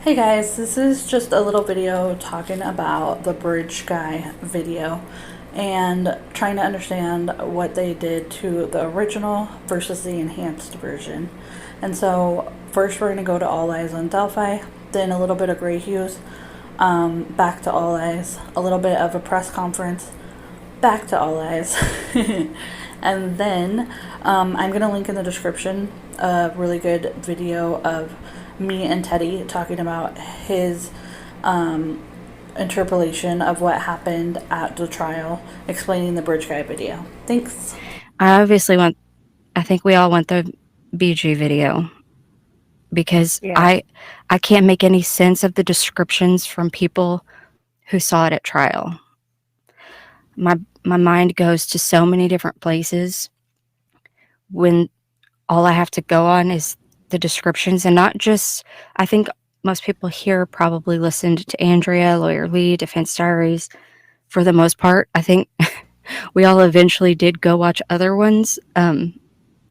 Hey guys, this is just a little video talking about the bridge guy video and trying to understand what they did to the original versus the enhanced version. And so, first we're going to go to All Eyes on Delphi, then a little bit of Gray Hues, back to All Eyes, a little bit of a press conference, back to All Eyes. And then I'm going to link in the description a really good video of me and Teddy talking about his interpolation of what happened at the trial, explaining the bridge guy video. Thanks. I think we all want the BG video because Yeah. I can't make any sense of the descriptions from people who saw it at trial. My mind goes to so many different places when all I have to go on is the descriptions, and not just, I think most people here probably listened to Andrea, Lawyer Lee, Defense Diaries for the most part. I think we all eventually did go watch other ones,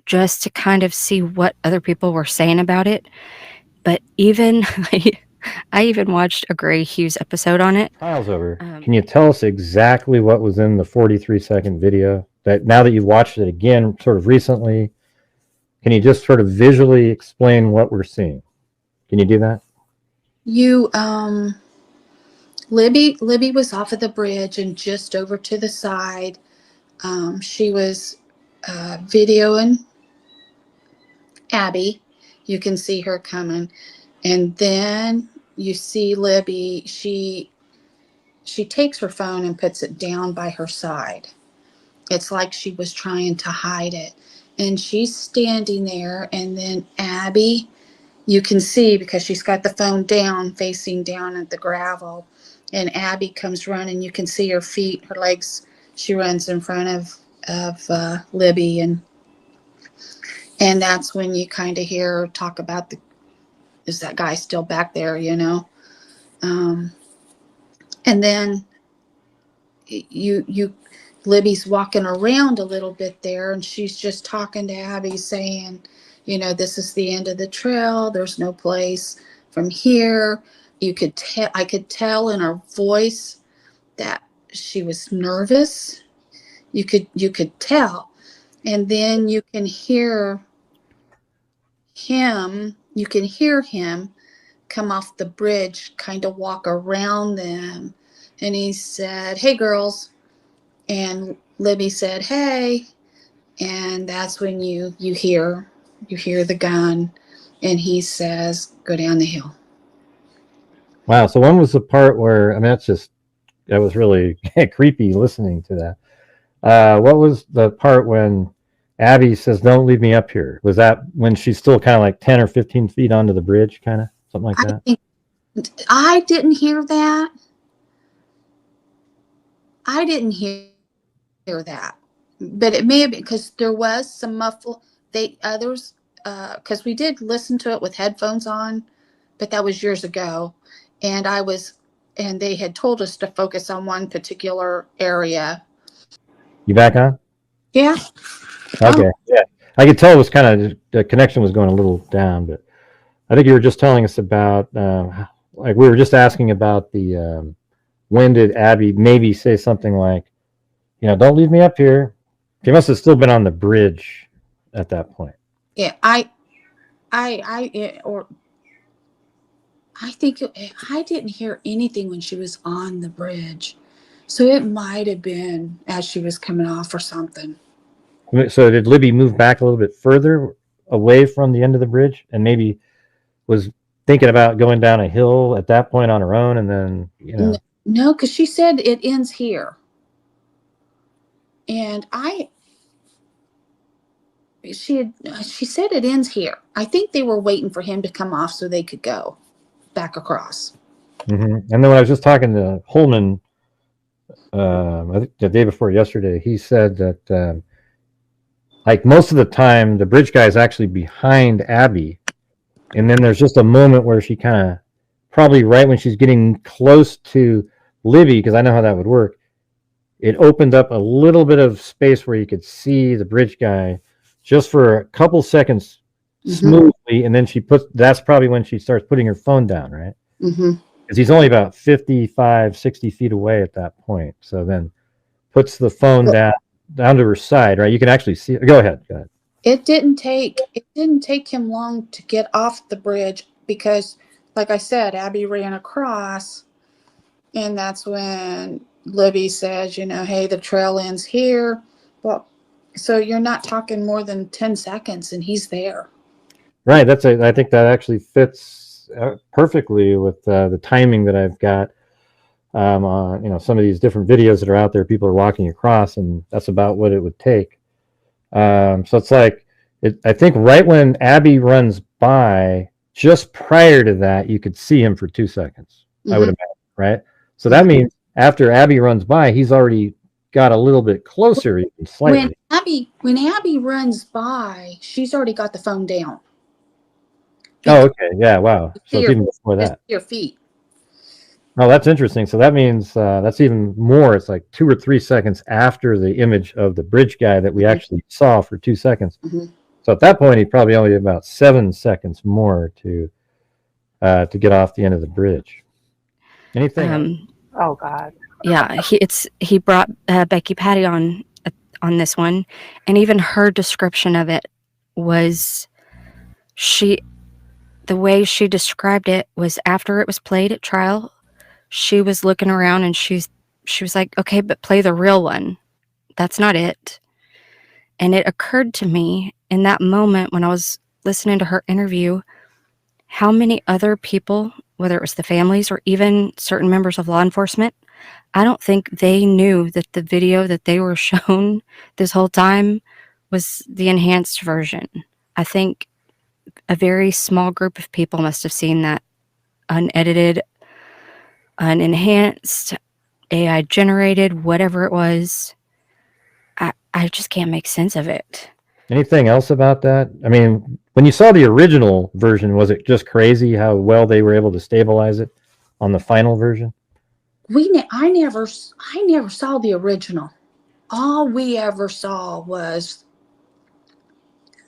just to kind of see what other people were saying about it. But even I even watched a Gray Hughes episode on it. Trial's over. Can you tell us exactly what was in the 43-second video? That now that you've watched it again, sort of recently, can you just sort of visually explain what we're seeing? Can you do that? Libby was off of the bridge and just over to the side. She was videoing Abby. You can see her coming, and then you see Libby. She takes her phone and puts it down by her side. It's like she was trying to hide it, and she's standing there. And then Abby, you can see because she's got the phone down, facing down at the gravel. And Abby comes running. You can see her feet, her legs. She runs in front of Libby, and that's when you kind of hear her talk about is that guy still back there, and then Libby's walking around a little bit there, and she's just talking to Abby, saying, this is the end of the trail. There's no place from here. I could tell in her voice that she was nervous. You could tell. And then you can hear him come off the bridge, kind of walk around them. And he said, "Hey, girls." And Libby said, "Hey." And that's when you hear the gun, and he says, "Go down the hill." Wow. So when was the part where, I mean, that was really creepy listening to that. What was the part when Abby says, "Don't leave me up here"? Was that when she's still kind of like 10 or 15 feet onto the bridge, kind of something like that? I didn't hear that. I didn't hear that, but it may have been because there was some muffle. Because we did listen to it with headphones on, but that was years ago, and they had told us to focus on one particular area. You back on? Yeah. Okay. Yeah. I could tell it was kind of, the connection was going a little down, but I think you were just telling us about, like we were just asking about when did Abby maybe say something like, "Don't leave me up here." She must have still been on the bridge at that point. Yeah. I think I didn't hear anything when she was on the bridge, so it might have been as she was coming off or something. So did Libby move back a little bit further away from the end of the bridge and maybe was thinking about going down a hill at that point on her own, and then, No, because she said it ends here. And she said it ends here. I think they were waiting for him to come off so they could go back across. And then when I was just talking to Holman, I think the day before yesterday, he said that like most of the time the bridge guy is actually behind Abby, and then there's just a moment where she kind of, probably right when she's getting close to Libby, because I know how that would work, it opened up a little bit of space where you could see the bridge guy just for a couple seconds smoothly, and then that's probably when she starts putting her phone down, right? Mm-hmm. Because he's only about 55, 60 feet away at that point. So then puts the phone down to her side, right? You can actually see it. Go ahead. It didn't take him long to get off the bridge because, like I said, Abby ran across, and that's when Libby says, hey, the trail ends here. Well, so you're not talking more than 10 seconds, and he's there. Right. I think that actually fits perfectly with the timing that I've got on some of these different videos that are out there. People are walking across, and that's about what it would take. So it's like I think right when Abby runs by, just prior to that, you could see him for 2 seconds. I would imagine, right? So that means after Abby runs by, he's already got a little bit closer, even slightly. When Abby runs by, she's already got the phone down. Oh, okay. Yeah. Wow. So it's even before that. Your feet. Oh, that's interesting. So that means that's even more. It's like 2 or 3 seconds after the image of the bridge guy that we actually saw for 2 seconds. So at that point, he probably only had about 7 seconds more to get off the end of the bridge. Anything? Oh God. Yeah, he brought Becky Patty on this one, and even her description of it was the way she described it was after it was played at trial, she was looking around and she was like, okay, but play the real one. That's not it. And it occurred to me in that moment when I was listening to her interview, how many other people, whether it was the families or even certain members of law enforcement, I don't think they knew that the video that they were shown this whole time was the enhanced version. I think a very small group of people must have seen that unedited, unenhanced, AI generated, whatever it was. I just can't make sense of it. Anything else about that? I mean, when you saw the original version, was it just crazy how well they were able to stabilize it on the final version? I never saw the original. All we ever saw was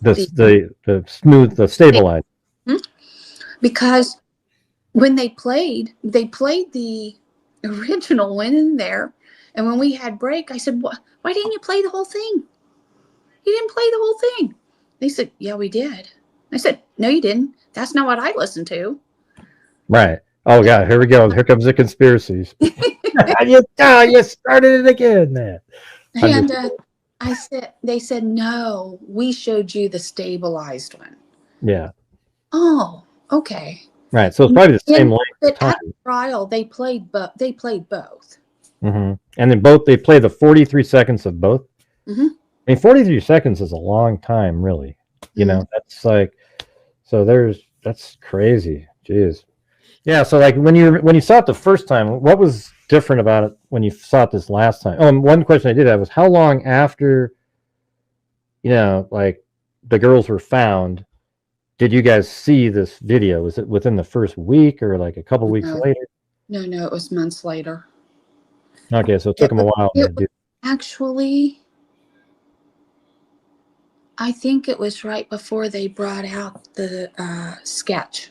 The stabilized. Because when they played the original one in there, and when we had break, I said, why didn't you play the whole thing? You didn't play the whole thing. They said, yeah, we did. I said, no, you didn't. That's not what I listened to. Right. Oh, God, here we go. Here comes the conspiracies. You started it again, man. And they said, no, we showed you the stabilized one. Yeah. Oh, okay. Right. So it's probably the same length of time. At the trial, they played both. Mm-hmm. And then they play the 43 seconds of both. Mm-hmm. I mean, 43 seconds is a long time, really. That's like, so that's crazy. Jeez. Yeah. So like when you saw it the first time, what was different about it when you saw it this last time? Oh, and one question I did have was how long after, like the girls were found, did you guys see this video? Was it within the first week or like a couple weeks later? No, it was months later. Okay. So it took them a while to do. Actually, I think it was right before they brought out the sketch.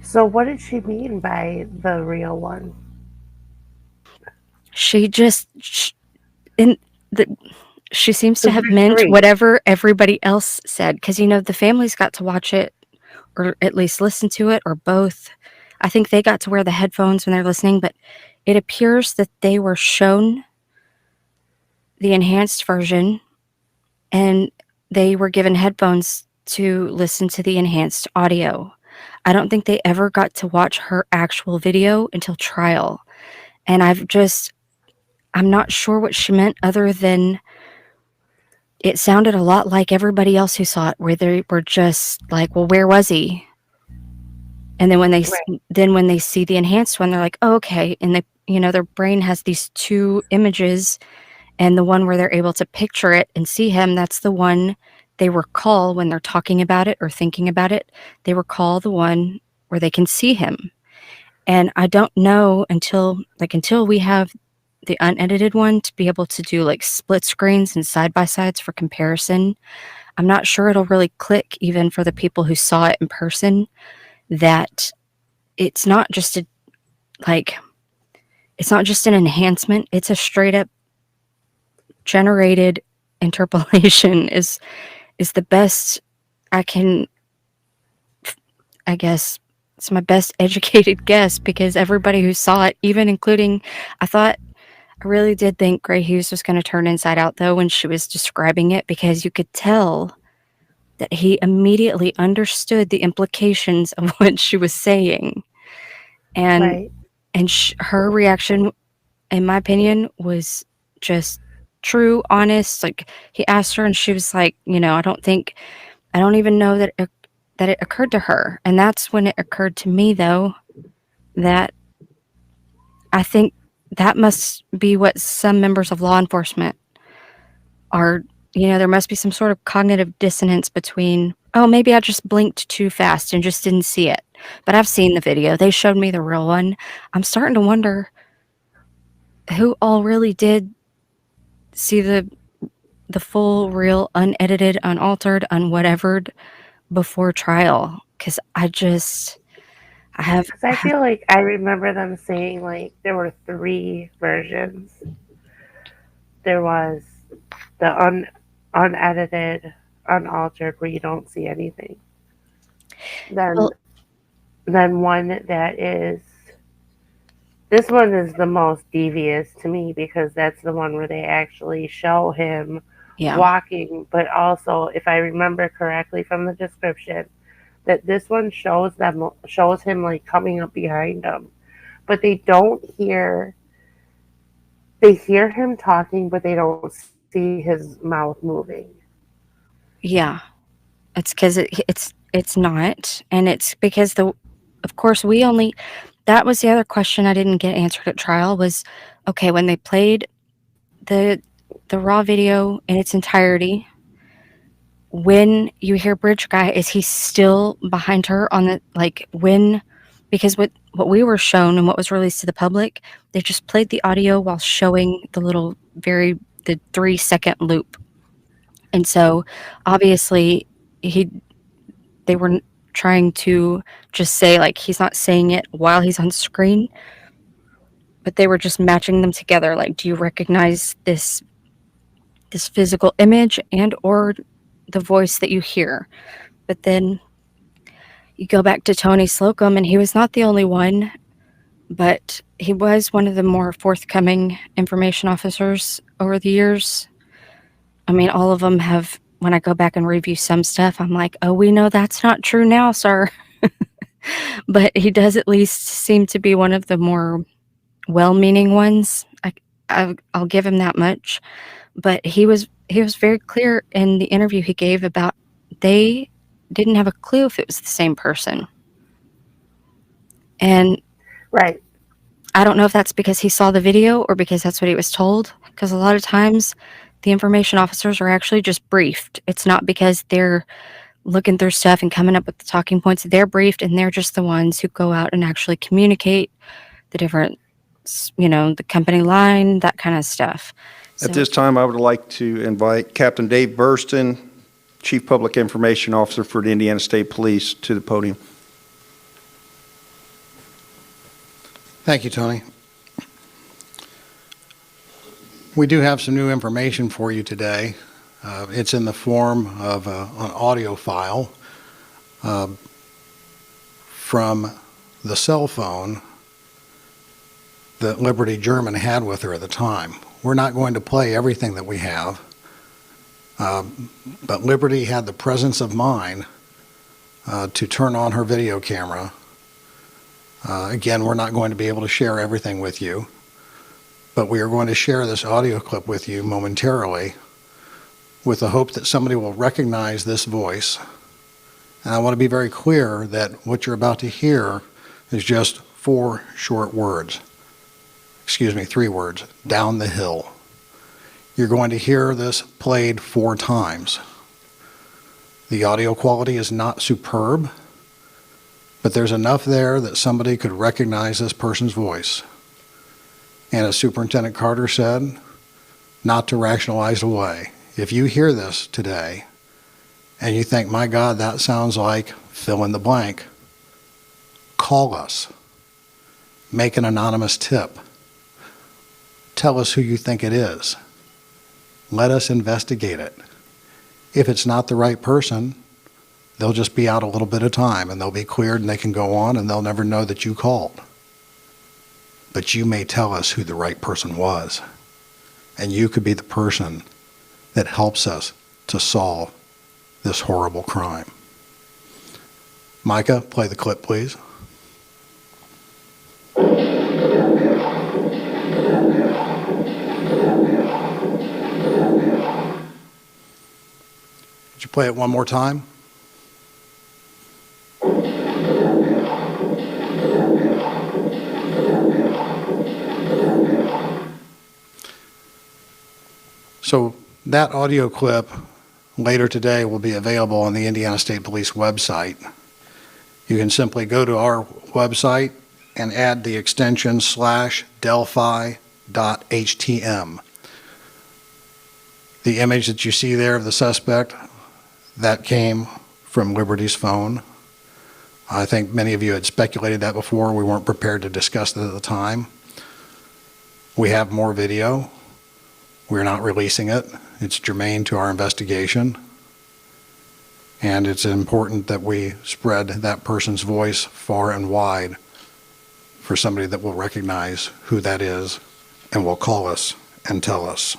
So what did she mean by the real one? She seems to have meant whatever everybody else said, because the families got to watch it or at least listen to it, or both. I think they got to wear the headphones when they're listening, but it appears that they were shown the enhanced version and they were given headphones to listen to the enhanced audio. I don't think they ever got to watch her actual video until trial. And I'm not sure what she meant, other than it sounded a lot like everybody else who saw it, where they were just like, well, where was he? And then when they see the enhanced one, they're like, oh, okay. And their brain has these two images, and the one where they're able to picture it and see him, that's the one they recall when they're talking about it or thinking about it. They recall the one where they can see him. And I don't know until we have the unedited one to be able to do like split screens and side by sides for comparison. I'm not sure it'll really click even for the people who saw it in person, that it's not just a like it's not just an enhancement, it's a straight up generated interpolation is the best I can, I guess it's my best educated guess, because everybody who saw it, even including, I really did think Gray Hughes was going to turn inside out though when she was describing it, because you could tell that he immediately understood the implications of what she was saying. And Right. her reaction, in my opinion, was just true, honest. Like, he asked her and she was like, I don't even know that it occurred to her. And that's when it occurred to me, though, that I think that must be what some members of law enforcement are. There must be some sort of cognitive dissonance between, oh, maybe I just blinked too fast and just didn't see it. But I've seen the video. They showed me the real one. I'm starting to wonder who all really did see the full, real, unedited, unaltered, unwhatevered before trial. Because I have, Because I feel like I remember them saying like there were 3 versions. There was the unedited, unaltered, where you don't see anything. Then, well, one that is. This one is the most devious to me because that's the one where they actually show him yeah. walking, but also, if I remember correctly from the description, that this one shows him like coming up behind them, but they hear him talking, but they don't see his mouth moving. Yeah. It's because it's not, and it's because of course, that was the other question I didn't get answered at trial was, okay, when they played the raw video in its entirety, when you hear Bridge Guy, is he still behind her on because what we were shown and what was released to the public, they just played the audio while showing the 3-second loop. And so obviously they were trying to just say, like, he's not saying it while he's on screen, but they were just matching them together. Like, do you recognize this physical image and or the voice that you hear? But then you go back to Tony Slocum, and he was not the only one, but he was one of the more forthcoming information officers over the years. I mean, all of them have, when I go back and review some stuff, I'm like, oh, we know that's not true now, sir. But he does at least seem to be one of the more well-meaning ones. I'll give him that much. But he was very clear in the interview he gave about they didn't have a clue if it was the same person. And Right. I don't know if that's because he saw the video or because that's what he was told. Because a lot of times the information officers are actually just briefed. It's not because they're looking through stuff and coming up with the talking points. They're briefed, and they're just the ones who go out and actually communicate the different, the company line, that kind of stuff. At this time, I would like to invite Captain Dave Burston, Chief Public Information Officer for the Indiana State Police, to the podium. Thank you, Tony. We do have some new information for you today. It's in the form of an audio file from the cell phone that Liberty German had with her at the time. We're not going to play everything that we have, but Liberty had the presence of mind to turn on her video camera. Again, we're not going to be able to share everything with you, but we are going to share this audio clip with you momentarily with the hope that somebody will recognize this voice. And I want to be very clear that what you're about to hear is just 4 short words. Excuse me, 3 words. Down the hill. You're going to hear this played 4 times. The audio quality is not superb, but there's enough there that somebody could recognize this person's voice. And as Superintendent Carter said, not to rationalize away. If you hear this today and you think, my God, that sounds like fill in the blank, Call us. Make an anonymous tip. Tell us who you think it is. Let us investigate it. If it's not the right person, they'll just be out a little bit of time and they'll be cleared and they can go on and they'll never know that you called. But you may tell us who the right person was. And you could be the person that helps us to solve this horrible crime. Micah, play the clip, please. Could you play it one more time? So that audio clip later today will be available on the Indiana State Police website. You can simply go to our website and add the extension /Delphi.htm. The image that you see there of the suspect, that came from Liberty's phone. I think many of you had speculated that before. We weren't prepared to discuss it at the time. We have more video. We're not releasing it. It's germane to our investigation. And it's important that we spread that person's voice far and wide for somebody that will recognize who that is and will call us and tell us.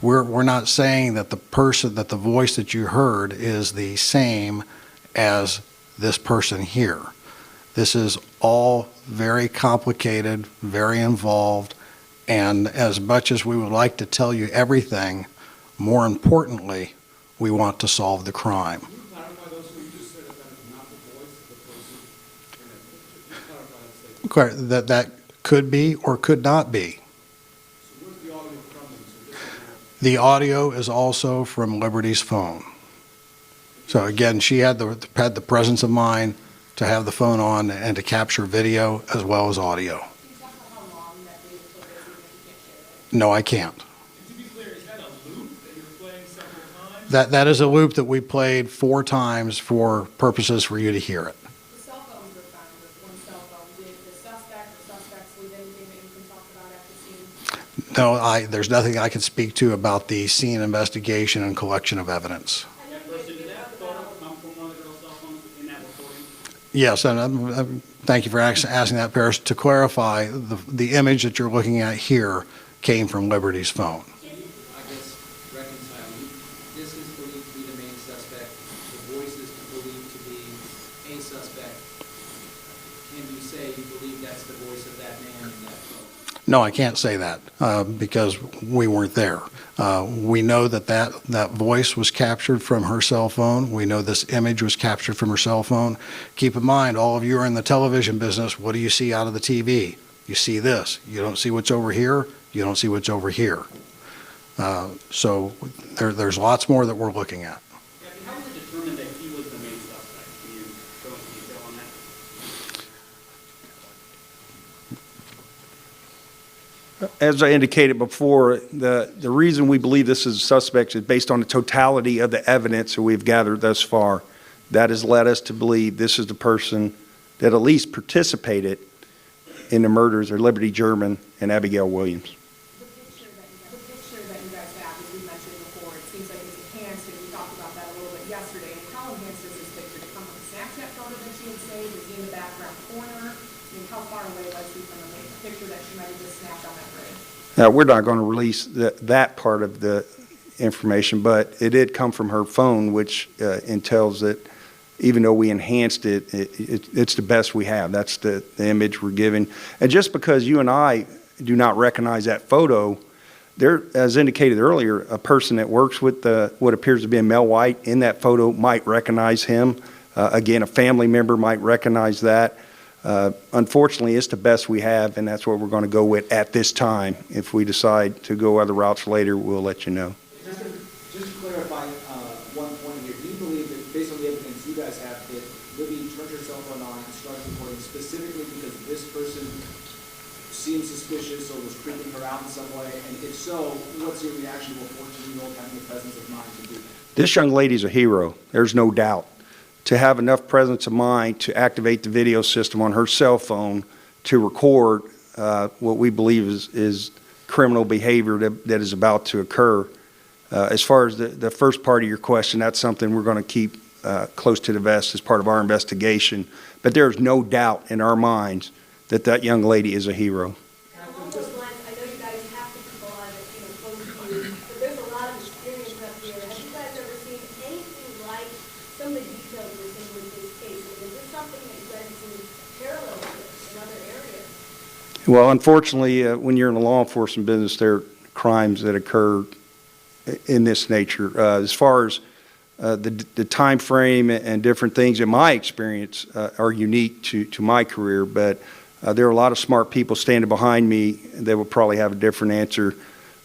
We're not saying that the voice that you heard is the same as this person here. This is all very complicated, very involved, and as much as we would like to tell you everything, more importantly, we want to solve the crime. Can you clarify those who you just said that is not the voice of the person? Just clarify that statement. That could be or could not be. So where's the audio from them? So this is The audio is also from Liberty's phone. So again, she had the presence of mind to have the phone on and to capture video as well as audio. Can you talk about how long that video clip is, even if you can't share it? No, I can't. And to be clear, is that a loop that you're playing several times? That is a loop that we played 4 times for purposes for you to hear it. The cell phones were found with one cell phone. Did the suspects leave anything that you can talk about after scene? No, there's nothing I can speak to about the scene investigation and collection of evidence. Did that photo come from one of the girls' cell phones in that recording? Yes, and thank you for asking that, Paris. To clarify, the image that you're looking at here came from Liberty's phone. I guess reconciling, this is believed to be the main suspect, the voice is believed to be a suspect. Can you say you believe that's the voice of that man in that phone? No, I can't say that because we weren't there. We know that voice was captured from her cell phone. We know this image was captured from her cell phone. Keep in mind, all of you are in the television business. What do you see out of the TV? You see this. You don't see what's over here. You don't see what's over here. So there's lots more that we're looking at. Captain, how was it determined that he was the main suspect? Can you go into detail on that? As I indicated before, the reason we believe this is a suspect is based on the totality of the evidence that we've gathered thus far. That has led us to believe this is the person that at least participated in the murders of Liberty German and Abigail Williams. The picture that you guys have, as we mentioned before, it seems like it's enhanced, and we talked about that a little bit yesterday. And how enhanced is this picture? Did it come from a Snapchat photo that she had saved? Was he in the background corner? I mean, how far away was he from the picture that she might have just snapped on that bridge? Now, we're not going to release that part of the information, but it did come from her phone, which entails that even though we enhanced it, it's the best we have. That's the image we're giving. And just because you and I do not recognize that photo, there, as indicated earlier, a person that works with what appears to be a male white in that photo might recognize him. Again, a family member might recognize that. Unfortunately, it's the best we have, and that's what we're going to go with at this time. If we decide to go other routes later, we'll let you know. Just to clarify one point here, do you believe that based on the evidence you guys have, that Libby turned her cell phone on and started recording specifically because this person seemed suspicious or was creeping her out in some way? And if so, what's your reaction to a 14-year-old having the presence of mind to do that? This young lady's a hero, there's no doubt. To have enough presence of mind to activate the video system on her cell phone to record what we believe is criminal behavior that is about to occur. As far as the first part of your question, that's something we're going to keep close to the vest as part of our investigation. But there's no doubt in our minds that that young lady is a hero. Along those lines, I know you guys have to keep a lot of it, close to you, but there's a lot of experience up here. Have you guys ever seen anything like some of the details we're seeing with this case? Is this something that you guys have seen parallel with in other areas? Well, unfortunately, when you're in the law enforcement business, there are crimes that occur in this nature. As far as the time frame and different things, in my experience, are unique to my career, but there are a lot of smart people standing behind me that will probably have a different answer.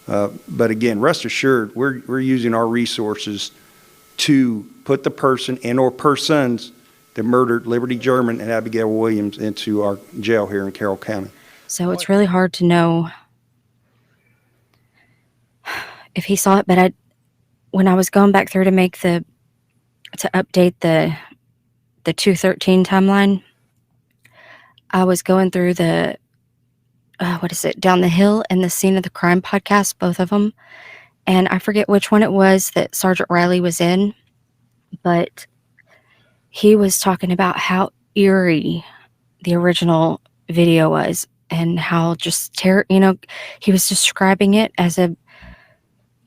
But again, rest assured, we're using our resources to put the person and or persons that murdered Liberty German and Abigail Williams into our jail here in Carroll County. So it's really hard to know if he saw it, but when I was going back through to update the 213 timeline, I was going through the Down the Hill and the Scene of the Crime podcast, both of them, and I forget which one it was that Sergeant Riley was in, but he was talking about how eerie the original video was and how just he was describing it as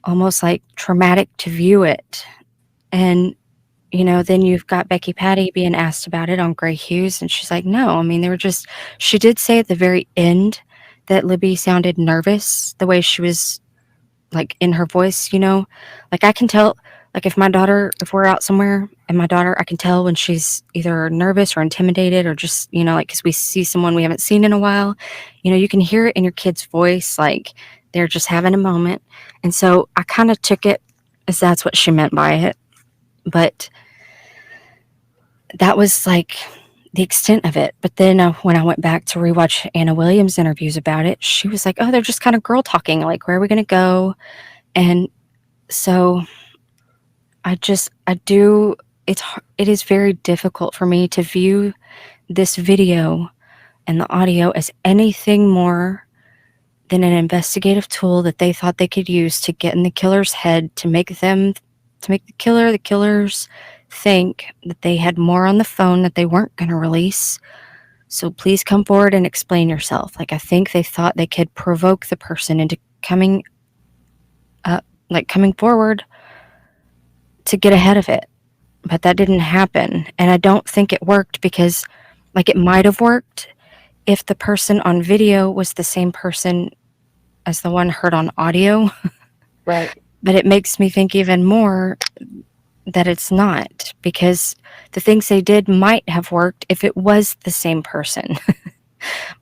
almost like traumatic to view it. And then you've got Becky Patty being asked about it on Gray Hughes, and she's like, no, I mean, she did say at the very end that Libby sounded nervous, the way she was like in her voice, like I can tell, like if we're out somewhere and my daughter, I can tell when she's either nervous or intimidated or just, like, cause we see someone we haven't seen in a while, you can hear it in your kid's voice, like they're just having a moment. And so I kind of took it as that's what she meant by it. But that was like the extent of it. But then when I went back to rewatch Anna Williams' interviews about it, she was like, oh, they're just kind of girl talking. Like, where are we going to go? And so it is very difficult for me to view this video and the audio as anything more than an investigative tool that they thought they could use to get in the killer's head to make the killers think that they had more on the phone that they weren't going to release. So please come forward and explain yourself. Like, I think they thought they could provoke the person into coming forward to get ahead of it. But that didn't happen. And I don't think it worked because, like, it might have worked if the person on video was the same person as the one heard on audio. Right. But it makes me think even more that it's not, because the things they did might have worked if it was the same person.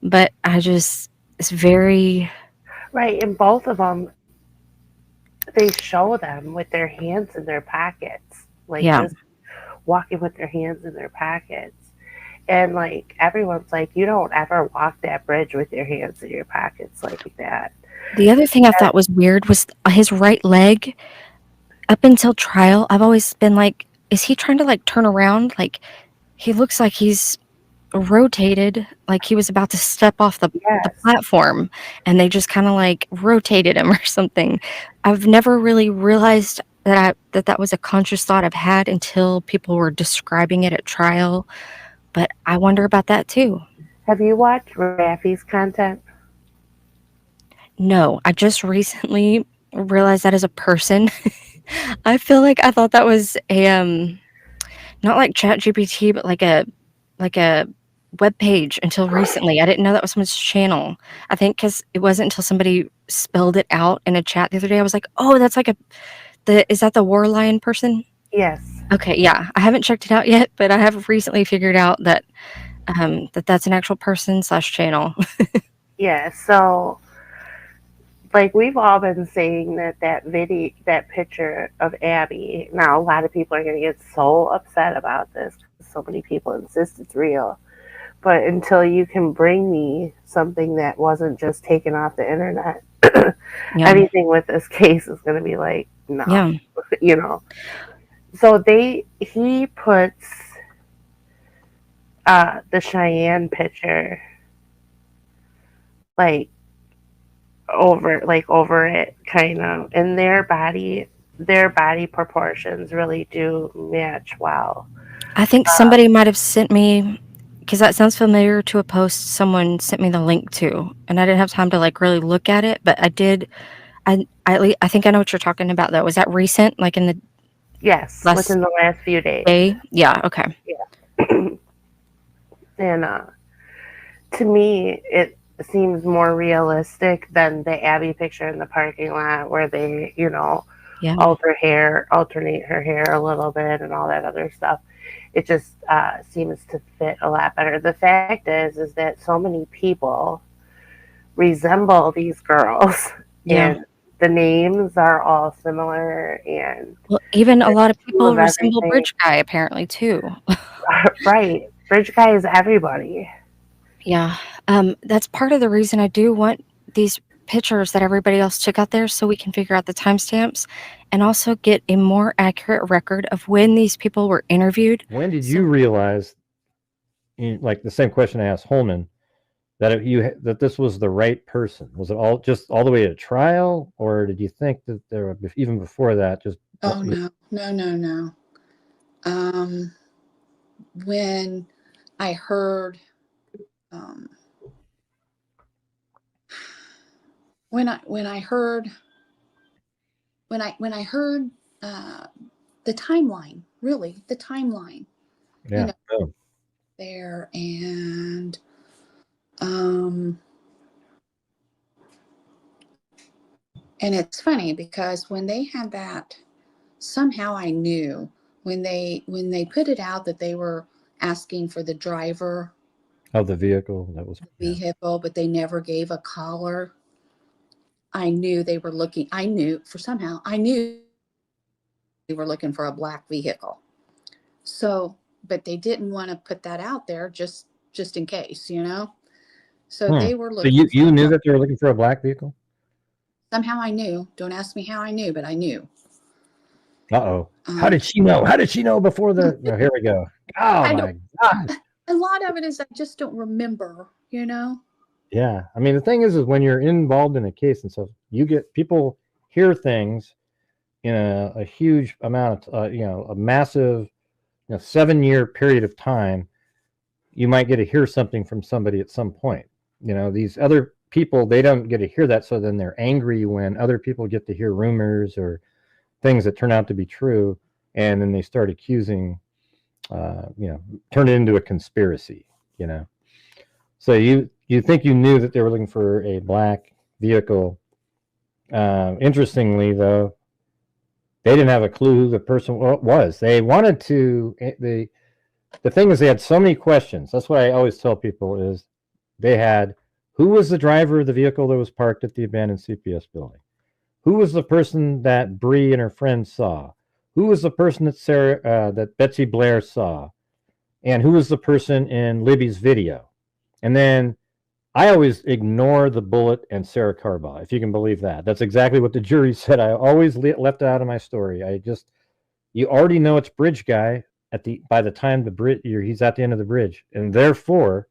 But it's very... Right, and both of them, they show them with their hands in their pockets. Like, just walking with their hands in their pockets. And, like, everyone's like, you don't ever walk that bridge with your hands in your pockets like that. The other thing I thought was weird was his right leg. Up until trial, I've always been like, is he trying to, like, turn around? Like, he looks like he's rotated, like he was about to step off the platform, and they just kind of, like, rotated him or something. I've never really realized that was a conscious thought I've had until people were describing it at trial. But I wonder about that, too. Have you watched Raffy's content? No, I just recently realized that as a person. I feel like I thought that was a not like ChatGPT, but like a web page until recently. I didn't know that was someone's channel. I think because it wasn't until somebody spelled it out in a chat the other day, I was like, oh, that's like is that the War Lion person? Yes. Okay, yeah. I haven't checked it out yet, but I have recently figured out that that's an actual person / channel. Yeah, so like we've all been saying that picture of Abby. Now a lot of people are going to get so upset about this because so many people insist it's real. But until you can bring me something that wasn't just taken off the internet, Yeah. anything with this case is going to be like, no, Yeah. you know. So he puts the Cheyenne picture like over it, kind of, and their body proportions really do match well. I think somebody might have sent me, because that sounds familiar to a post someone sent me the link to, and I didn't have time to like really look at it, but I did. I think I know what you're talking about though. Was that recent, like in the Yes, last within the last few days. day? Yeah. Okay. And to me, it seems more realistic than the Abby picture in the parking lot where they, Yeah. alternate her hair a little bit and all that other stuff. It just seems to fit a lot better. The fact is that so many people resemble these girls, Yeah. and the names are all similar, and Well, even a there's lot of two people of resemble everything. Bridge Guy apparently too. Right. Bridge Guy is everybody. Yeah. That's part of the reason I do want these pictures that everybody else took out there, so we can figure out the timestamps and also get a more accurate record of when these people were interviewed. When did you realize, like the same question I asked Holman, that this was the right person? Was it all the way to trial, or did you think that there were, even before that, just Oh, no. When I heard, when I heard the timeline, really, the timeline, yeah. there, and and it's funny because when they had that, somehow I knew when they put it out that they were asking for the driver Of the vehicle that was vehicle, but they never gave a caller. I knew they were looking. I knew they were looking for a black vehicle. So, but they didn't want to put that out there just in case, So they were So looking. you knew that they were looking for a black vehicle? Somehow I knew. Don't ask me how I knew, but I knew. Uh-oh. How did she know? How did she know before the... Oh, here we go. Oh, my God. A lot of it is I just don't remember, Yeah. I mean, the thing is when you're involved in a case and stuff, you get people hear things in a huge amount of, a massive, 7-year period of time. You might get to hear something from somebody at some point. These other people, they don't get to hear that. So then they're angry when other people get to hear rumors or things that turn out to be true. And then they start accusing, turn it into a conspiracy, So you think you knew that they were looking for a black vehicle. Interestingly, though, they didn't have a clue who the person was. They wanted to, the thing is they had so many questions. That's what I always tell people is they had, who was the driver of the vehicle that was parked at the abandoned CPS building? Who was the person that Bree and her friends saw? Who was the person that Betsy Blair saw? And who was the person in Libby's video? And then I always ignore the bullet and Sarah Carbaugh, if you can believe that. That's exactly what the jury said. I always left out of my story. You already know it's Bridge Guy by the time he's at the end of the bridge, and therefore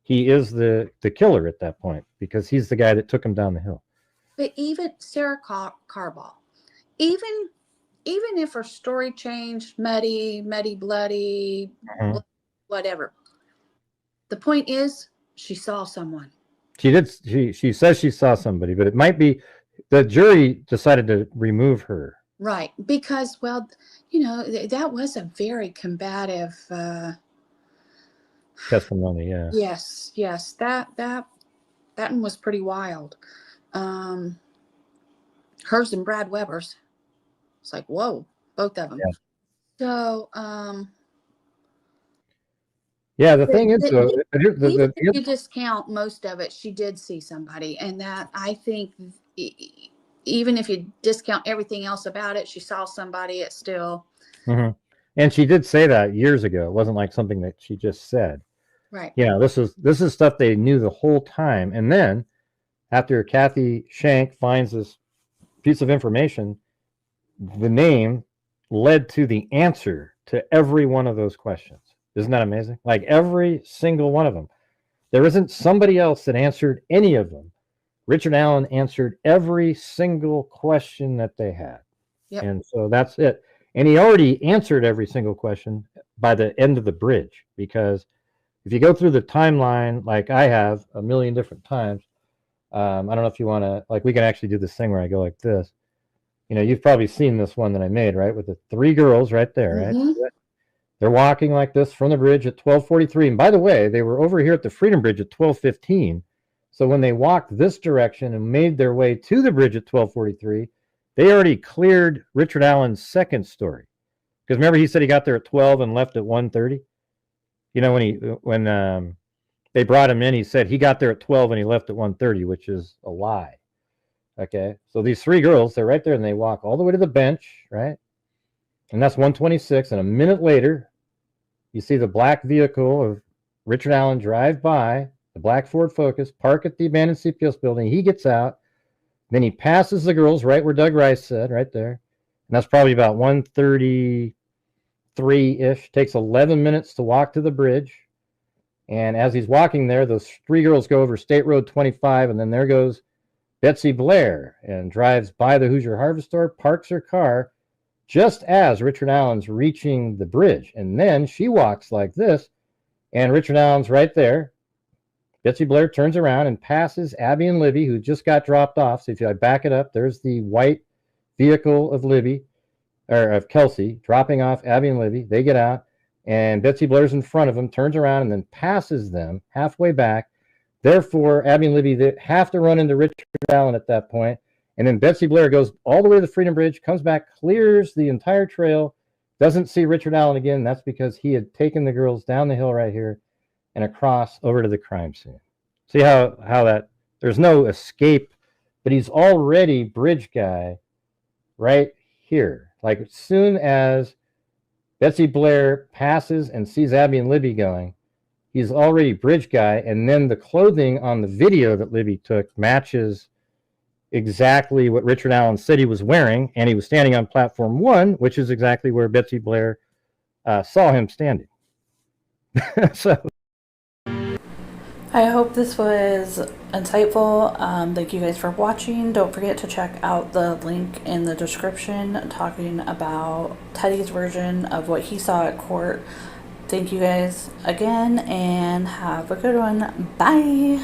he is the killer at that point because he's the guy that took him down the hill. But even Sarah Carbaugh, even if her story changed, muddy, bloody, whatever, the point is she saw someone. She did. She says she saw somebody, but it might be the jury decided to remove her. Right, because that was a very combative testimony. Yeah. Yes, that one was pretty wild. Hers and Brad Weber's. It's like, whoa, both of them. Yeah. So, yeah, the thing is, though, even if you discount most of it, she did see somebody, and that I think, even if you discount everything else about it, she saw somebody. It's still. Mm-hmm. And she did say that years ago. It wasn't like something that she just said. Right. You know, this is stuff they knew the whole time. And then after Kathy Shank finds this piece of information, the name led to the answer to every one of those questions. Isn't that amazing? Like every single one of them. There isn't somebody else that answered any of them. Richard Allen answered every single question that they had. Yep. And so that's it. And he already answered every single question by the end of the bridge, because if you go through the timeline, like I have a million different times, I don't know if you want to, like, we can actually do this thing where I go like this. You know, you've probably seen this one that I made, right? With the three girls right there, right? Mm-hmm. They're walking like this from the bridge at 12:43. And by the way, they were over here at the Freedom Bridge at 12:15. So when they walked this direction and made their way to the bridge at 12:43, they already cleared Richard Allen's second story. Because remember, he said he got there at 12 and left at 1:30. You know, when they brought him in, he said he got there at 12 and he left at 1:30, which is a lie. Okay, so these three girls, they're right there, and they walk all the way to the bench, right? And that's 1:26. And a minute later, you see the black vehicle of Richard Allen drive by, the black Ford Focus, park at the abandoned CPS building. He gets out. Then he passes the girls right where Doug Rice said, right there. And that's probably about 1:33-ish. Takes 11 minutes to walk to the bridge. And as he's walking there, those three girls go over State Road 25, and then there goes Betsy Blair and drives by the Hoosier Harvest Store, parks her car just as Richard Allen's reaching the bridge. And then she walks like this, and Richard Allen's right there. Betsy Blair turns around and passes Abby and Libby, who just got dropped off. So if I back it up, there's the white vehicle of Libby, or of Kelsey, dropping off Abby and Libby. They get out, and Betsy Blair's in front of them, turns around, and then passes them halfway back. Therefore, Abby and Libby, they have to run into Richard Allen at that point. And then Betsy Blair goes all the way to the Freedom Bridge, comes back, clears the entire trail, doesn't see Richard Allen again. That's because he had taken the girls down the hill right here and across over to the crime scene. See how that, there's no escape, but he's already bridge guy right here. Like as soon as Betsy Blair passes and sees Abby and Libby going, he's already bridge guy. And then the clothing on the video that Libby took matches exactly what Richard Allen said he was wearing, and he was standing on platform 1, which is exactly where Betsy Blair saw him standing. So I hope this was insightful. Thank you guys for watching. Don't forget to check out the link in the description talking about Teddy's version of what he saw at court. Thank you guys again, and have a good one. Bye.